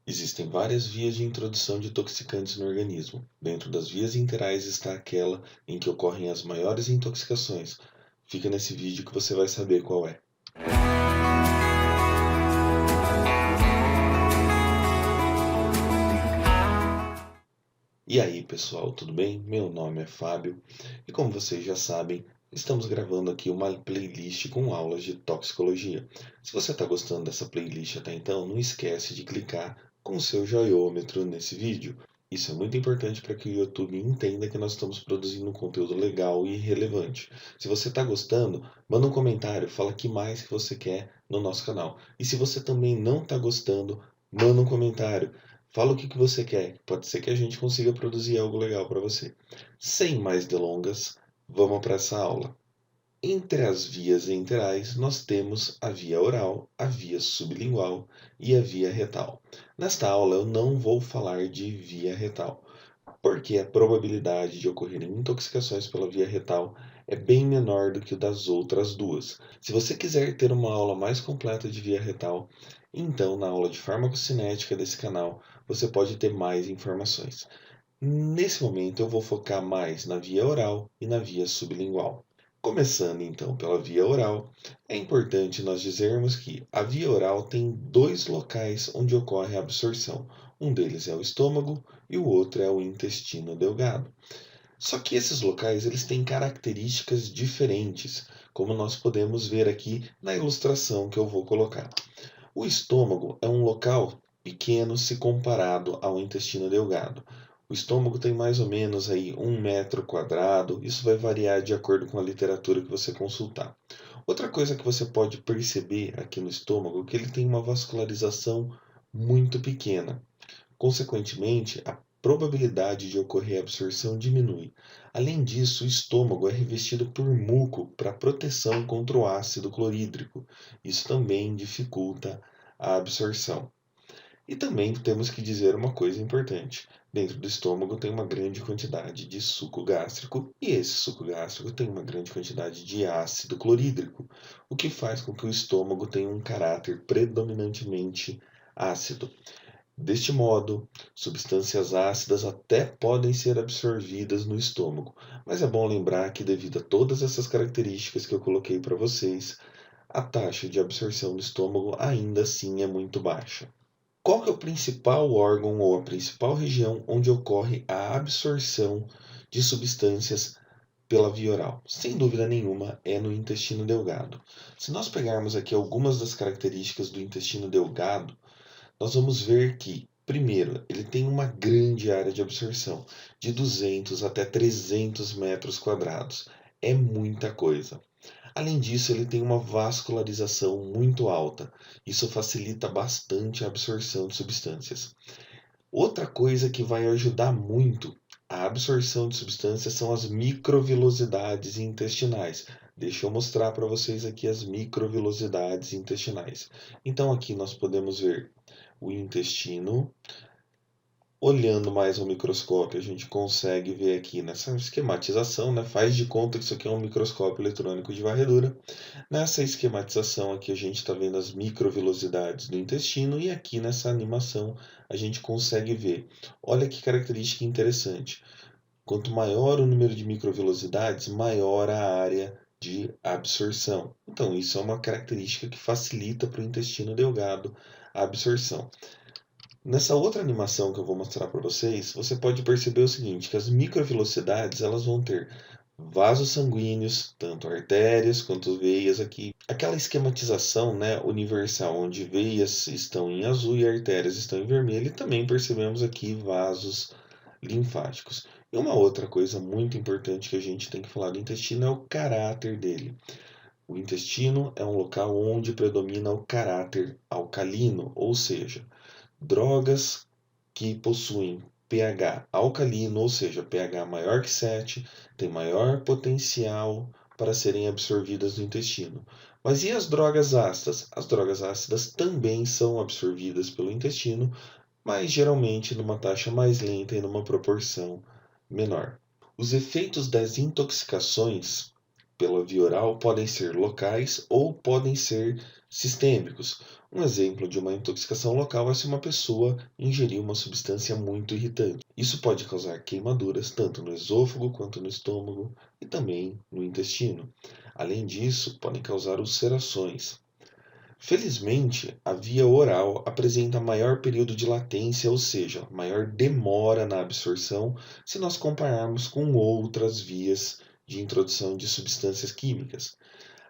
Existem várias vias de introdução de toxicantes no organismo. Dentro das vias interais está aquela em que ocorrem as maiores intoxicações. Fica nesse vídeo que você vai saber qual é. E aí, pessoal, tudo bem? Meu nome é Fábio e, como vocês já sabem, estamos gravando aqui uma playlist com aulas de toxicologia. Se você está gostando dessa playlist até então, não esquece de clicar com o seu joiômetro nesse vídeo. Isso é muito importante para que o YouTube entenda que nós estamos produzindo um conteúdo legal e relevante. Se você está gostando, manda um comentário, fala o que mais que você quer no nosso canal. E se você também não está gostando, manda um comentário. Fala o que você quer. Pode ser que a gente consiga produzir algo legal para você. Sem mais delongas, vamos para essa aula. Entre as vias enterais, nós temos a via oral, a via sublingual e a via retal. Nesta aula, eu não vou falar de via retal, porque a probabilidade de ocorrerem intoxicações pela via retal é bem menor do que o das outras duas. Se você quiser ter uma aula mais completa de via retal, então na aula de farmacocinética desse canal você pode ter mais informações. Nesse momento eu vou focar mais na via oral e na via sublingual. Começando então pela via oral, é importante nós dizermos que a via oral tem dois locais onde ocorre a absorção. Um deles é o estômago e o outro é o intestino delgado. Só que esses locais eles têm características diferentes, como nós podemos ver aqui na ilustração que eu vou colocar. O estômago é um local pequeno se comparado ao intestino delgado. O estômago tem mais ou menos aí 1 metro quadrado, isso vai variar de acordo com a literatura que você consultar. Outra coisa que você pode perceber aqui no estômago é que ele tem uma vascularização muito pequena. Consequentemente, a probabilidade de ocorrer absorção diminui. Além disso, o estômago é revestido por muco para proteção contra o ácido clorídrico. Isso também dificulta a absorção. E também temos que dizer uma coisa importante. Dentro do estômago tem uma grande quantidade de suco gástrico e esse suco gástrico tem uma grande quantidade de ácido clorídrico, o que faz com que o estômago tenha um caráter predominantemente ácido. Deste modo, substâncias ácidas até podem ser absorvidas no estômago, mas é bom lembrar que, devido a todas essas características que eu coloquei para vocês, a taxa de absorção no estômago ainda assim é muito baixa. Qual que é o principal órgão ou a principal região onde ocorre a absorção de substâncias pela via oral? Sem dúvida nenhuma, é no intestino delgado. Se nós pegarmos aqui algumas das características do intestino delgado, nós vamos ver que, primeiro, ele tem uma grande área de absorção, de 200 até 300 metros quadrados. É muita coisa. Além disso, ele tem uma vascularização muito alta. Isso facilita bastante a absorção de substâncias. Outra coisa que vai ajudar muito a absorção de substâncias são as microvilosidades intestinais. Deixa eu mostrar para vocês aqui as microvilosidades intestinais. Então aqui nós podemos ver o intestino. Olhando mais ao microscópio, a gente consegue ver aqui nessa esquematização, né? Faz de conta que isso aqui é um microscópio eletrônico de varredura. Nessa esquematização aqui a gente está vendo as microvilosidades do intestino e aqui nessa animação a gente consegue ver. Olha que característica interessante. Quanto maior o número de microvilosidades, maior a área de absorção. Então isso é uma característica que facilita para o intestino delgado a absorção. Nessa outra animação que eu vou mostrar para vocês, você pode perceber o seguinte, que as microvelocidades elas vão ter vasos sanguíneos, tanto artérias quanto veias aqui. Aquela esquematização, né, universal, onde veias estão em azul e artérias estão em vermelho, e também percebemos aqui vasos linfáticos. E uma outra coisa muito importante que a gente tem que falar do intestino é o caráter dele. O intestino é um local onde predomina o caráter alcalino, ou seja, drogas que possuem pH alcalino, ou seja, pH maior que 7, têm maior potencial para serem absorvidas no intestino. Mas e as drogas ácidas? As drogas ácidas também são absorvidas pelo intestino, mas geralmente numa taxa mais lenta e numa proporção menor. Os efeitos das intoxicações pela via oral podem ser locais ou podem ser sistêmicos. Um exemplo de uma intoxicação local é se uma pessoa ingerir uma substância muito irritante. Isso pode causar queimaduras tanto no esôfago quanto no estômago e também no intestino. Além disso, podem causar ulcerações. Felizmente, a via oral apresenta maior período de latência, ou seja, maior demora na absorção, se nós compararmos com outras vias de introdução de substâncias químicas.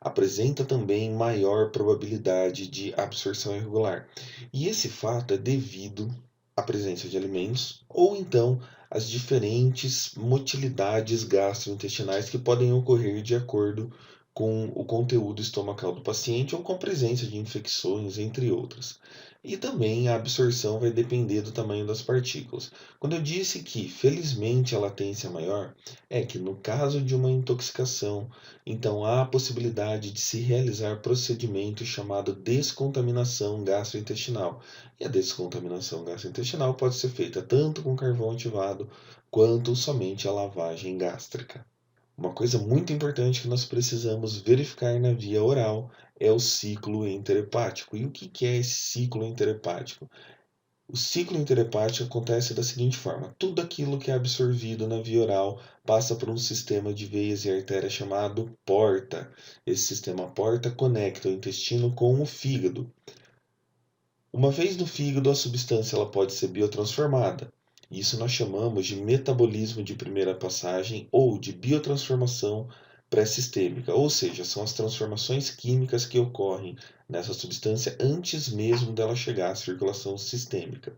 Apresenta também maior probabilidade de absorção irregular. E esse fato é devido à presença de alimentos ou então às diferentes motilidades gastrointestinais que podem ocorrer de acordo com o conteúdo estomacal do paciente ou com a presença de infecções, entre outras. E também a absorção vai depender do tamanho das partículas. Quando eu disse que, felizmente, a latência é maior, é que no caso de uma intoxicação, então há a possibilidade de se realizar procedimento chamado descontaminação gastrointestinal. E a descontaminação gastrointestinal pode ser feita tanto com carvão ativado quanto somente a lavagem gástrica. Uma coisa muito importante que nós precisamos verificar na via oral é o ciclo enterhepático. E o que é esse ciclo enterhepático? O ciclo enterhepático acontece da seguinte forma: tudo aquilo que é absorvido na via oral passa por um sistema de veias e artérias chamado porta. Esse sistema porta conecta o intestino com o fígado. Uma vez no fígado, a substância ela pode ser biotransformada. Isso nós chamamos de metabolismo de primeira passagem ou de biotransformação pré-sistêmica, ou seja, são as transformações químicas que ocorrem nessa substância antes mesmo dela chegar à circulação sistêmica.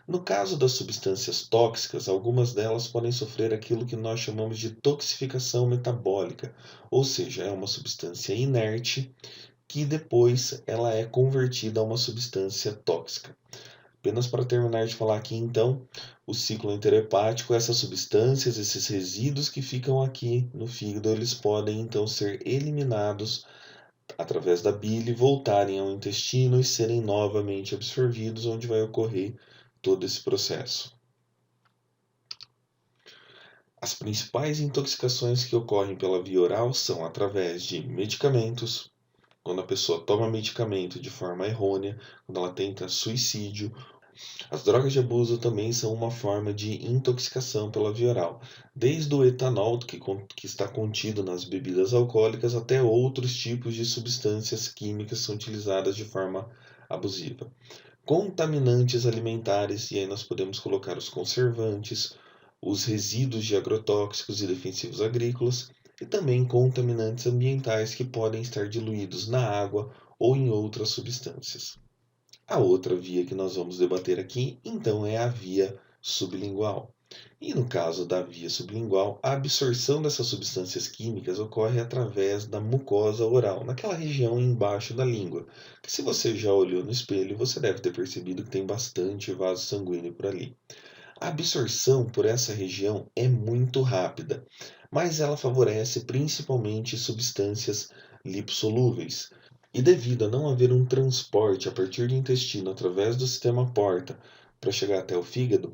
No caso das substâncias tóxicas, algumas delas podem sofrer aquilo que nós chamamos de toxificação metabólica, ou seja, é uma substância inerte que depois ela é convertida a uma substância tóxica. Apenas para terminar de falar aqui, então, o ciclo enterhepático, essas substâncias, esses resíduos que ficam aqui no fígado, eles podem então ser eliminados através da bile, voltarem ao intestino e serem novamente absorvidos, onde vai ocorrer todo esse processo. As principais intoxicações que ocorrem pela via oral são através de medicamentos, quando a pessoa toma medicamento de forma errônea, quando ela tenta suicídio. As drogas de abuso também são uma forma de intoxicação pela via oral, desde o etanol, que está contido nas bebidas alcoólicas, até outros tipos de substâncias químicas que são utilizadas de forma abusiva. Contaminantes alimentares, e aí nós podemos colocar os conservantes, os resíduos de agrotóxicos e defensivos agrícolas, e também contaminantes ambientais que podem estar diluídos na água ou em outras substâncias. A outra via que nós vamos debater aqui, então, é a via sublingual. E no caso da via sublingual, a absorção dessas substâncias químicas ocorre através da mucosa oral, naquela região embaixo da língua, que se você já olhou no espelho, você deve ter percebido que tem bastante vaso sanguíneo por ali. A absorção por essa região é muito rápida, mas ela favorece principalmente substâncias lipossolúveis. E devido a não haver um transporte a partir do intestino através do sistema porta para chegar até o fígado,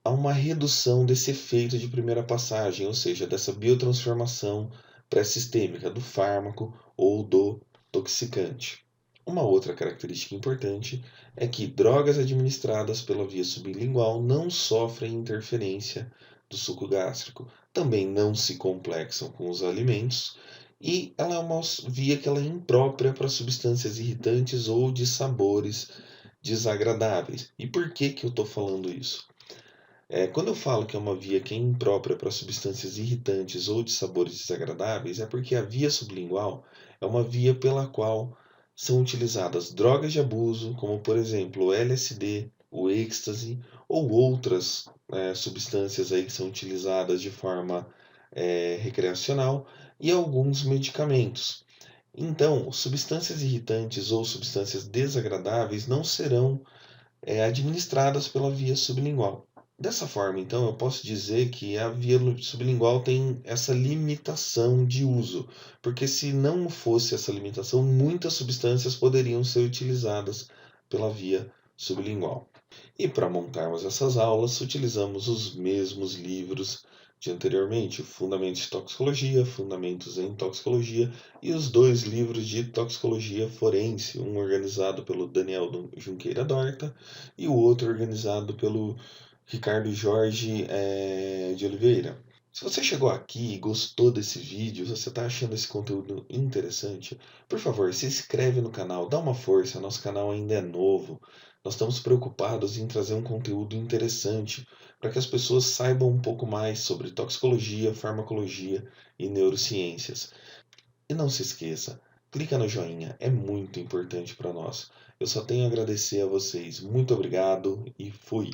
há uma redução desse efeito de primeira passagem, ou seja, dessa biotransformação pré-sistêmica do fármaco ou do toxicante. Uma outra característica importante é que drogas administradas pela via sublingual não sofrem interferência do suco gástrico, também não se complexam com os alimentos e ela é uma via que ela é imprópria para substâncias irritantes ou de sabores desagradáveis. E por que que eu estou falando isso? Quando eu falo que é uma via que é imprópria para substâncias irritantes ou de sabores desagradáveis, é porque a via sublingual é uma via pela qual são utilizadas drogas de abuso, como por exemplo o LSD, o êxtase ou outras substâncias aí que são utilizadas de forma recreacional e alguns medicamentos. Então, substâncias irritantes ou substâncias desagradáveis não serão administradas pela via sublingual. Dessa forma, então, eu posso dizer que a via sublingual tem essa limitação de uso, porque se não fosse essa limitação, muitas substâncias poderiam ser utilizadas pela via sublingual. E para montarmos essas aulas, utilizamos os mesmos livros de anteriormente, Fundamentos de Toxicologia, Fundamentos em Toxicologia e os dois livros de Toxicologia Forense, um organizado pelo Daniel Junqueira Dorta e o outro organizado pelo Ricardo Jorge de Oliveira. Se você chegou aqui e gostou desse vídeo, você está achando esse conteúdo interessante, por favor, se inscreve no canal, dá uma força, nosso canal ainda é novo. Nós estamos preocupados em trazer um conteúdo interessante para que as pessoas saibam um pouco mais sobre toxicologia, farmacologia e neurociências. E não se esqueça, clica no joinha, é muito importante para nós. Eu só tenho a agradecer a vocês. Muito obrigado e fui!